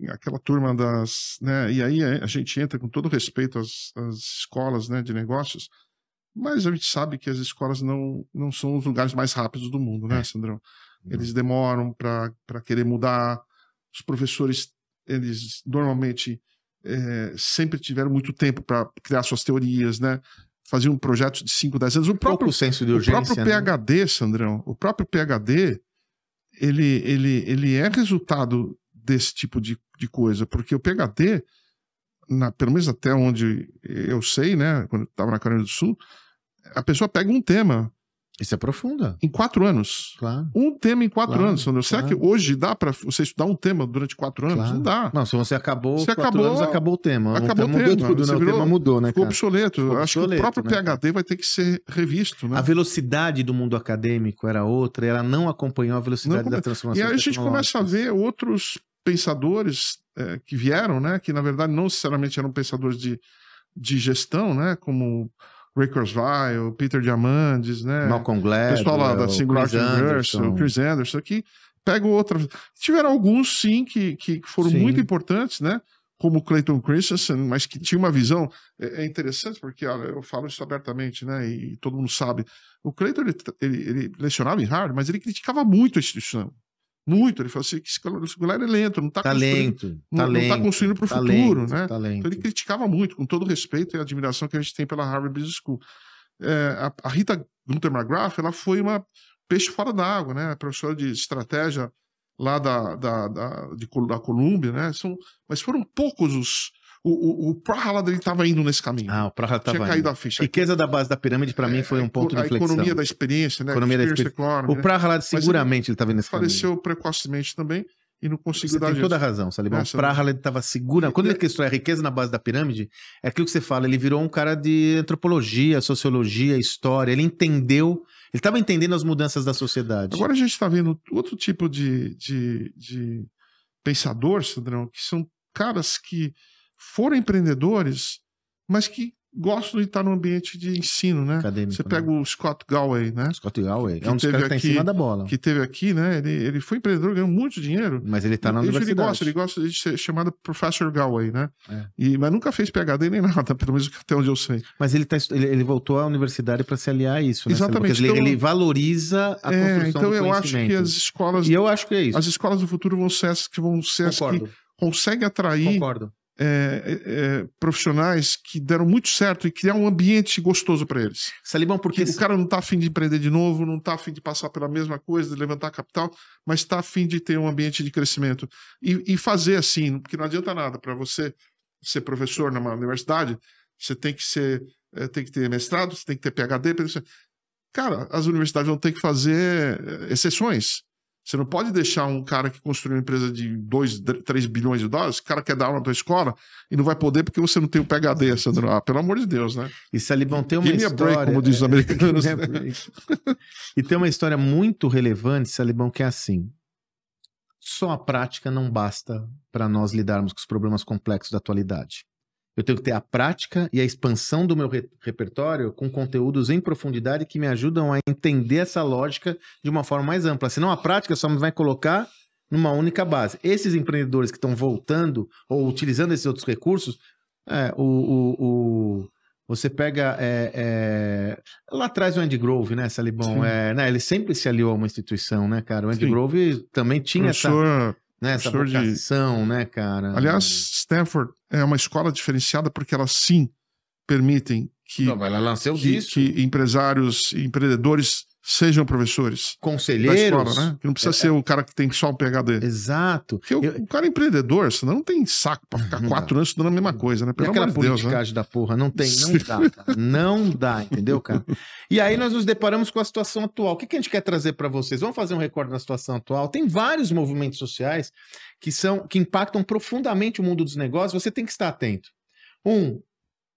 aquela turma das... né? E aí a gente entra com todo respeito às escolas, né, de negócios, mas a gente sabe que as escolas não são os lugares mais rápidos do mundo, né, Sandrão? Eles demoram para querer mudar. Os professores, eles normalmente sempre tiveram muito tempo para criar suas teorias, né? Faziam projetos de 5, 10 anos. O próprio senso de urgência, o próprio PhD, Sandrão, o próprio PhD, ele é resultado desse tipo de coisa, porque o PhD, pelo menos até onde eu sei, né, quando eu estava na Carolina do Sul, a pessoa pega um tema. Isso é profunda. Em 4 anos. Claro. Um tema em 4 anos, Sandro. Será que hoje dá para você estudar um tema durante 4 anos? Não dá. Não, se você acabou 4 anos, acabou o tema. Acabou o tema. Mudou tudo, né? O tema mudou, né, ficou obsoleto. Acho que o próprio PhD vai ter que ser revisto, né? A velocidade do mundo acadêmico era outra, ela não acompanhou a velocidade da transformação. E aí a gente começa a ver outros pensadores que vieram, né? Que na verdade não necessariamente eram pensadores de gestão, né? Como Ray Kurzweil, Peter Diamandis, né? Malcolm Gladwell, pessoal lá da Singularity Universe, o Chris Anderson, que pegam outras. Tiveram alguns, sim, que foram muito importantes, né? Como o Clayton Christensen, mas que tinha uma visão. É interessante, porque olha, eu falo isso abertamente, né? E todo mundo sabe. O Clayton, ele lecionava em Harvard, mas ele criticava muito a instituição. Muito. Ele falou assim: que esse galera é lento, não está construindo para o futuro, né? Então ele criticava muito, com todo o respeito e admiração que a gente tem pela Harvard Business School. A Rita Gunther McGrath, ela foi uma peixe fora d'água, né? Professora de estratégia lá da Colômbia, né? Mas foram poucos os... O Prahalad estava indo nesse caminho. O Prahalad estava Tinha caído a ficha. Riqueza da base da pirâmide, para mim, foi um ponto de inflexão. A economia da experiência, né? O Prahalad, seguramente, ele estava nesse caminho. Faleceu precocemente também e não conseguiu dar jeito. Você tem toda a razão, Salibão. O Prahalad estava segura. Quando ele questionou a riqueza na base da pirâmide, é aquilo que você fala, ele virou um cara de antropologia, sociologia, história. Ele entendeu... Ele estava entendendo as mudanças da sociedade. Agora a gente está vendo outro tipo de pensador, Sandrão, que são caras que foram empreendedores, mas que gosto de estar no ambiente de ensino, né? Acadêmico, você pega o Scott Galloway, né? Scott Galloway. Que É um dos caras que tá em cima da bola. Que teve aqui, né? Ele foi empreendedor, ganhou muito dinheiro. Mas ele tá na universidade. Ele gosta de ser chamado Professor Galloway, né? Mas nunca fez PhD nem nada, pelo menos até onde eu sei. Mas ele voltou à universidade para se aliar a isso, né? Exatamente. Porque ele valoriza a construção então do eu acho que as escolas... E eu acho que é isso. As escolas do futuro vão ser as que conseguem atrair... Concordo. Profissionais que deram muito certo e criar um ambiente gostoso para eles. Salibão, porque o cara não está a fim de empreender de novo, não está a fim de passar pela mesma coisa, de levantar capital, mas está a fim de ter um ambiente de crescimento e fazer assim, porque não adianta nada para você ser professor numa universidade, você tem que ter mestrado, você tem que ter PhD. Cara, as universidades vão ter que fazer exceções. Você não pode deixar um cara que construiu uma empresa de 2, 3 bilhões de dólares, o cara quer dar aula na tua escola e não vai poder porque você não tem o PhD, Sandro. Pelo amor de Deus, né? E Salibão, tem uma história... break, como dizem os americanos. E tem uma história muito relevante, Salibão, que é assim. Só a prática não basta para nós lidarmos com os problemas complexos da atualidade. Eu tenho que ter a prática e a expansão do meu repertório com conteúdos em profundidade que me ajudam a entender essa lógica de uma forma mais ampla. Senão a prática só me vai colocar numa única base. Esses empreendedores que estão voltando ou utilizando esses outros recursos, você pega lá atrás o Andy Grove, né, Salibão? Né, ele sempre se aliou a uma instituição, né, cara? O Andy Grove também tinha essa vocação, né, cara? Aliás, Stanford é uma escola diferenciada porque ela sim permitem que empresários e empreendedores sejam professores. Conselheiros. Escola, né? Que não precisa ser o cara que tem só um PhD. Exato. Porque o cara é empreendedor, senão não tem saco pra ficar 4 anos estudando a mesma coisa, né? Pelo amor de Deus, politicagem, né? Da porra, não tem, não dá, cara. Não dá, entendeu, cara? E aí nós nos deparamos com a situação atual. O que a gente quer trazer para vocês? Vamos fazer um recorde da situação atual. Tem vários movimentos sociais que impactam profundamente o mundo dos negócios. Você tem que estar atento.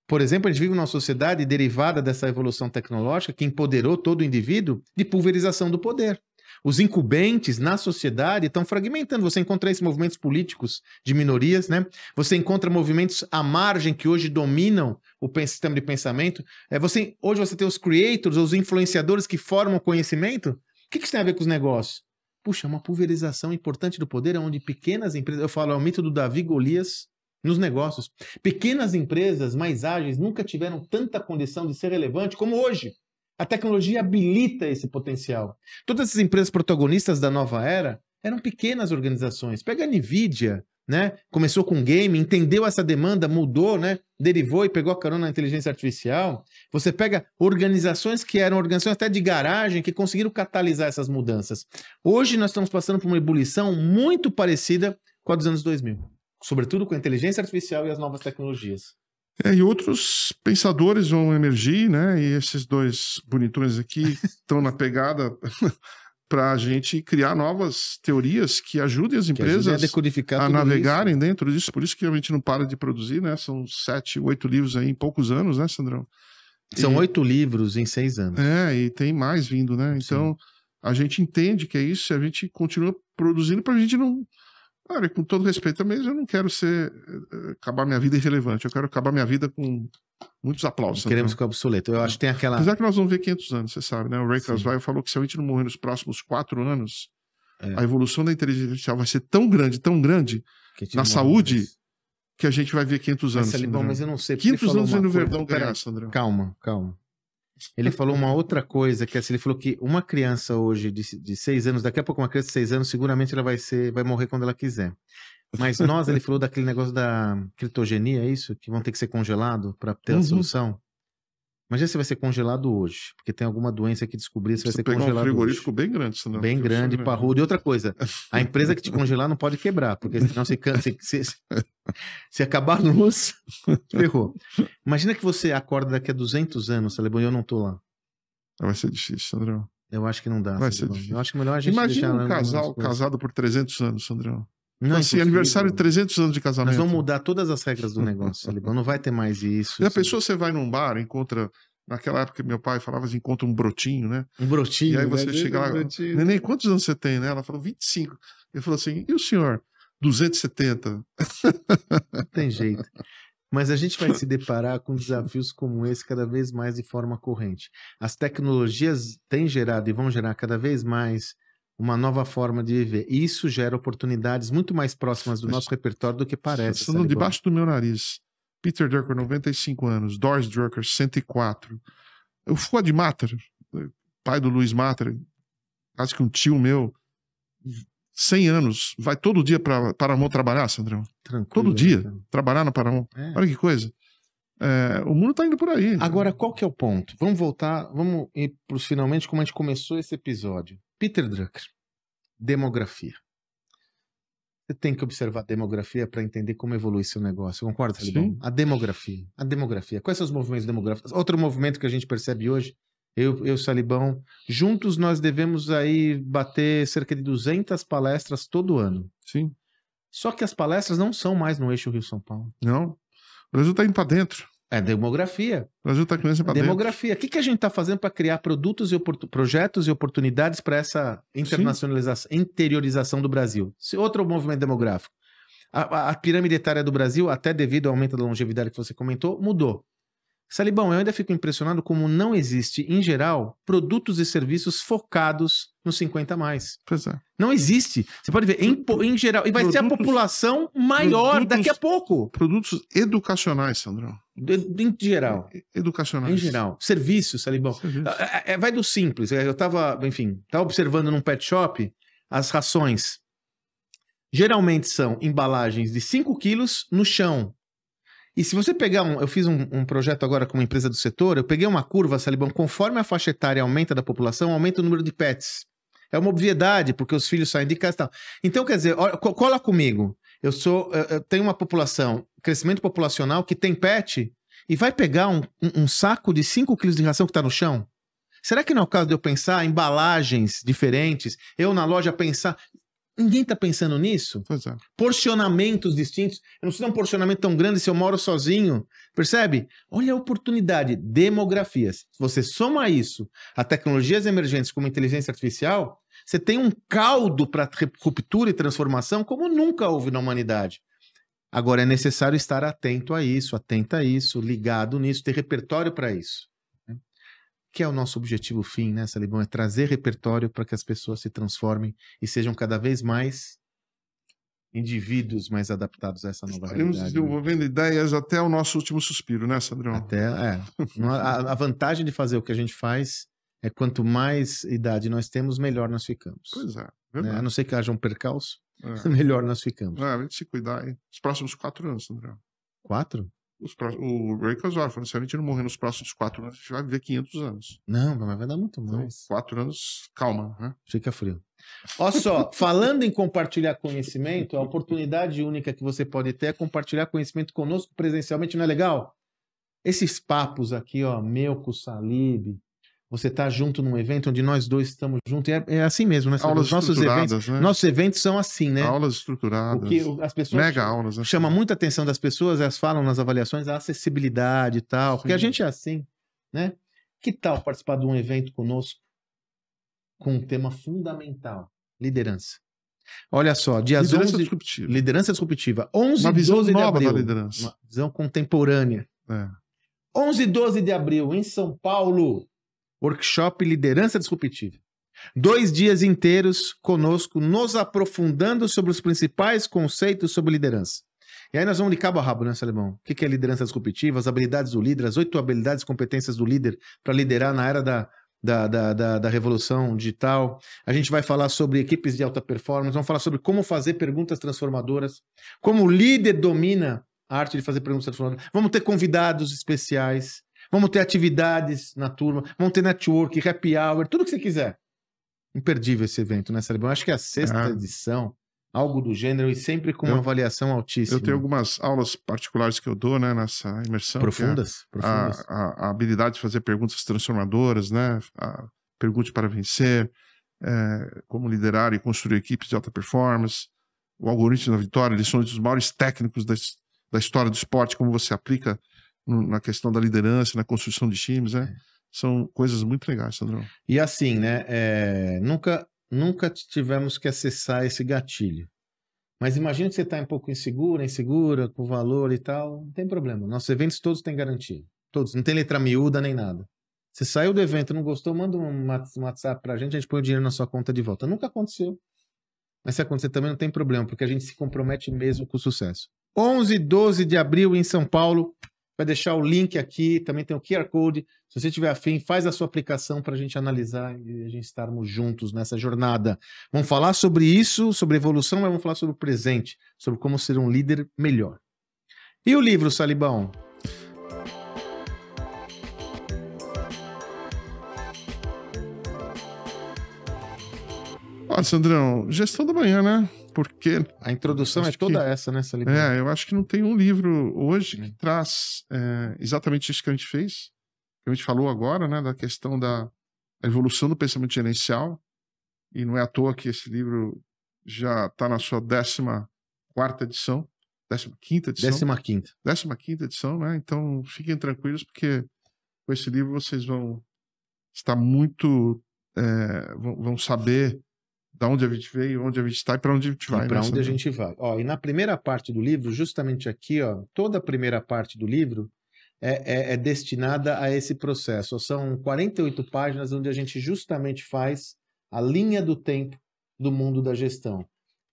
Por exemplo, a gente vive numa sociedade derivada dessa evolução tecnológica que empoderou todo o indivíduo de pulverização do poder. Os incumbentes na sociedade estão fragmentando. Você encontra esses movimentos políticos de minorias, né? Você encontra movimentos à margem que hoje dominam o sistema de pensamento. Hoje você tem os creators, os influenciadores que formam conhecimento. O que isso tem a ver com os negócios? Puxa, uma pulverização importante do poder, onde pequenas empresas... Eu falo, é o mito do Davi Golias nos negócios. Pequenas empresas mais ágeis nunca tiveram tanta condição de ser relevante como hoje. A tecnologia habilita esse potencial. Todas essas empresas protagonistas da nova era eram pequenas organizações. Pega a NVIDIA, né? Começou com game, entendeu essa demanda, mudou, né? Derivou e pegou a carona na inteligência artificial. Você pega organizações que eram organizações até de garagem que conseguiram catalisar essas mudanças. Hoje nós estamos passando por uma ebulição muito parecida com a dos anos 2000. Sobretudo com a inteligência artificial e as novas tecnologias. E outros pensadores vão emergir, né? E esses dois bonitões aqui estão na pegada para a gente criar novas teorias que ajudem as empresas a navegarem isso dentro disso. Por isso que a gente não para de produzir, né? São 7, 8 livros aí em poucos anos, né, Sandrão? São 8 livros em 6 anos. E tem mais vindo, né? Então, a gente entende que é isso e a gente continua produzindo para a gente não... Olha, com todo respeito também, eu não quero acabar minha vida irrelevante. Eu quero acabar minha vida com muitos aplausos. Queremos ficar obsoleto. Eu acho que tem aquela... Apesar que nós vamos ver 500 anos, você sabe, né? O Ray Kurzweil falou que se a gente não morrer nos próximos 4 anos, a evolução da inteligência artificial vai ser tão grande na saúde, que a gente vai ver 500 anos. Mas eu não sei. 500 anos no Verdão ganhar, Sandrão. Calma. Ele falou uma outra coisa, que assim, ele falou que uma criança hoje de 6 anos, daqui a pouco uma criança de 6 anos, seguramente ela vai morrer quando ela quiser. Mas ele falou daquele negócio da criptogenia, é isso? Que vão ter que ser congelado para ter a solução. Imagina se vai ser congelado hoje, porque tem alguma doença que descir se vai ser congelado um frigorífico hoje. Bem grande, senão bem grande, parrudo. E outra coisa, a empresa que te congelar não pode quebrar, porque senão se acabar a luz, ferrou. Imagina que você acorda daqui a 200 anos, Salibão, e eu não tô lá. Vai ser difícil, Sandrão. Eu acho que não dá. Vai ser difícil. Eu acho que melhor a gente Imagina um casal casado por 300 anos, Sandrão. Não é assim, aniversário de 300 anos de casamento. Nós vamos mudar todas as regras do negócio, Salibão. Não vai ter mais isso. E a pessoa, você vai num bar, encontra... Naquela época, meu pai falava assim, encontra um brotinho, né? Um brotinho. E aí você chega lá... Neném, quantos anos você tem, né? Ela falou, 25. Ele falou assim, e o senhor? 270. Não tem jeito. Mas a gente vai se deparar com desafios como esse cada vez mais de forma corrente. As tecnologias têm gerado e vão gerar cada vez mais uma nova forma de viver. E isso gera oportunidades muito mais próximas do nosso repertório do que parece. Passando debaixo do meu nariz. Peter Drucker, 95 anos. Doris Drucker, 104. O Fuad Matter, pai do Louis Matter, quase que um tio meu, 100 anos, vai todo dia para Paramount trabalhar, Sandrão. Tranquilo, todo dia, então. trabalhar na Paramount. Olha que coisa. O mundo tá indo por aí. Agora, qual que é o ponto? Vamos voltar, vamos ir para os finalmente como a gente começou esse episódio. Peter Drucker, demografia. Você tem que observar a demografia para entender como evolui seu negócio. Concorda, Salibão? A demografia. Quais são os movimentos demográficos? Outro movimento que a gente percebe hoje, eu e o Salibão, juntos nós devemos aí bater cerca de 200 palestras todo ano. Sim. Só que as palestras não são mais no eixo Rio-São Paulo. Não. O Brasil tá indo para dentro. É demografia. O Brasil tá criando para dentro. Demografia. O que a gente está fazendo para criar produtos e projetos e oportunidades para essa internacionalização, interiorização do Brasil? Outro movimento demográfico. A pirâmide etária do Brasil, até devido ao aumento da longevidade que você comentou, mudou. Salibão, eu ainda fico impressionado como não existe, em geral, produtos e serviços focados nos 50 mais. Pois é. Não existe. Você pode ver, em geral, e vai ser a população maior daqui a pouco. Produtos educacionais, Sandrão. Em geral. Educacionais. Em geral. Serviços, Salibão. Vai do simples. Eu estava observando num pet shop as rações. Geralmente são embalagens de 5 quilos no chão. E se você pegar eu fiz um projeto agora com uma empresa do setor, eu peguei uma curva, Salibão, conforme a faixa etária aumenta da população, aumenta o número de pets. É uma obviedade, porque os filhos saem de casa e tal. Então, quer dizer, cola comigo. Eu tenho uma população, crescimento populacional, que tem pet, e vai pegar um saco de 5 quilos de ração que está no chão? Será que não é o caso de eu pensar em embalagens diferentes? Eu na loja pensar... Ninguém está pensando nisso? Pois é. Porcionamentos distintos. Eu não preciso de um porcionamento tão grande se eu moro sozinho. Percebe? Olha a oportunidade. Demografias. Se você soma isso a tecnologias emergentes como inteligência artificial, você tem um caldo para ruptura e transformação como nunca houve na humanidade. Agora é necessário estar atento a isso, atenta a isso, ligado nisso, ter repertório para isso. Que é o nosso objetivo fim, né, Salibão? É trazer repertório para que as pessoas se transformem e sejam cada vez mais indivíduos mais adaptados a essa nova realidade. Estaremos desenvolvendo ideias até o nosso último suspiro, né, Sandrão? A vantagem de fazer o que a gente faz é quanto mais idade nós temos, melhor nós ficamos. Pois é, verdade. A não ser que haja um percalço, melhor nós ficamos. A gente se cuidar, hein? Os próximos 4 anos, Sandrão. 4? O Ray Kurzweil falou: se a gente não morrer nos próximos 4 anos, a gente vai viver 500 anos. Não, mas vai dar muito mais. Então, 4 anos, calma, né? Fica frio. Olha só, falando em compartilhar conhecimento, a oportunidade única que você pode ter é compartilhar conhecimento conosco presencialmente, não é legal? Esses papos aqui, ó, meu com o Salib, você tá junto num evento onde nós dois estamos juntos, é assim mesmo, né? Aulas estruturadas, né? Nossos eventos são assim, né? Aulas estruturadas, o que as pessoas mega aulas, né? Chama muita atenção das pessoas, elas falam nas avaliações a acessibilidade e tal, porque a gente é assim, né? Que tal participar de um evento conosco com um tema fundamental, liderança? Olha só, dias liderança 11... disruptiva. Liderança disruptiva. 11 uma visão 12 nova de abril, da liderança. uma visão contemporânea. 11 e 12 de abril, em São Paulo, workshop Liderança Disruptiva. 2 dias inteiros conosco, nos aprofundando sobre os principais conceitos sobre liderança. E aí nós vamos de cabo a rabo, né, Salibão? O que é liderança disruptiva, as habilidades do líder, as 8 habilidades e competências do líder para liderar na era da revolução digital. A gente vai falar sobre equipes de alta performance, vamos falar sobre como fazer perguntas transformadoras, como o líder domina a arte de fazer perguntas transformadoras. Vamos ter convidados especiais, vamos ter atividades na turma, vamos ter network, happy hour, tudo que você quiser. Imperdível esse evento, né, Salibão? Acho que é a 6ª edição, algo do gênero, e sempre com uma avaliação altíssima. Eu tenho algumas aulas particulares que eu dou, né, nessa imersão. Profundas. A habilidade de fazer perguntas transformadoras, né? Pergunte para vencer, como liderar e construir equipes de alta performance, o algoritmo da vitória, eles são dos maiores técnicos da história do esporte, como você aplica na questão da liderança, na construção de times, né? São coisas muito legais, Sandrão. E assim, né? Nunca tivemos que acessar esse gatilho. Mas imagina que você está um pouco insegura, com valor e tal, não tem problema. Nossos eventos todos têm garantia. Todos, não tem letra miúda nem nada. Você saiu do evento, não gostou, manda um WhatsApp pra gente, a gente põe o dinheiro na sua conta de volta. Nunca aconteceu. Mas se acontecer também não tem problema, porque a gente se compromete mesmo com o sucesso. 11 e 12 de abril em São Paulo. Vai deixar o link aqui, também tem o QR Code. Se você tiver afim, faz a sua aplicação para a gente analisar e a gente estarmos juntos nessa jornada. Vamos falar sobre isso, sobre evolução, mas vamos falar sobre o presente, sobre como ser um líder melhor. E o livro, Salibão? Ó, Sandrão, Gestão da Manhã, né? Porque a introdução é toda essa, né, Salibão? Eu acho que não tem um livro hoje que traz exatamente isso que a gente fez. A gente falou agora, né, da questão da evolução do pensamento gerencial. E não é à toa que esse livro já está na sua 15ª edição. 15ª edição. 15ª edição, né? Então, fiquem tranquilos, porque com esse livro vocês vão estar muito... vão saber da onde a gente veio, onde a gente está e para onde a gente vai. Para onde a gente vai. Ó, e na primeira parte do livro, justamente aqui, ó, toda a primeira parte do livro é destinada a esse processo. São 48 páginas onde a gente justamente faz a linha do tempo do mundo da gestão.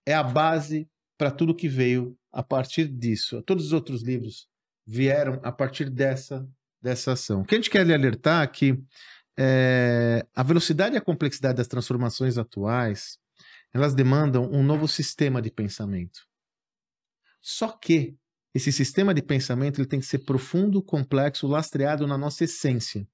É a base para tudo que veio a partir disso. Todos os outros livros vieram a partir dessa ação. O que a gente quer lhe alertar é que a velocidade e a complexidade das transformações atuais, elas demandam um novo sistema de pensamento. Só que esse sistema de pensamento ele tem que ser profundo, complexo, lastreado na nossa essência.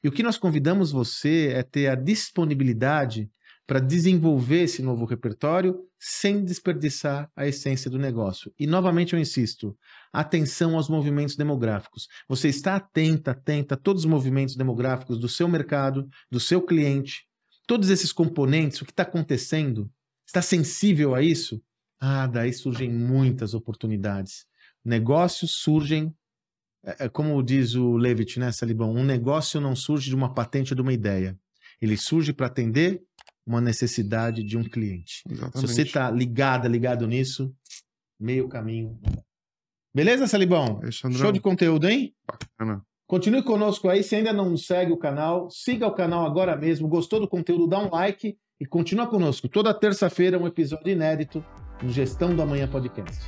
E o que nós convidamos você é ter a disponibilidade para desenvolver esse novo repertório sem desperdiçar a essência do negócio. E novamente eu insisto, atenção aos movimentos demográficos. Você está atenta a todos os movimentos demográficos do seu mercado, do seu cliente, todos esses componentes, o que está acontecendo, está sensível a isso? Daí surgem muitas oportunidades. Negócios surgem, como diz o Levitt, né, Salibão? Um negócio não surge de uma patente ou de uma ideia. Ele surge para atender uma necessidade de um cliente. Exatamente. Se você está ligado nisso, meio caminho. Beleza, Salibão? Show de conteúdo, hein? Bacana. Continue conosco aí. Se ainda não segue o canal, siga o canal agora mesmo. Gostou do conteúdo, dá um like e continua conosco. Toda terça-feira um episódio inédito no Gestão da Manhã Podcast.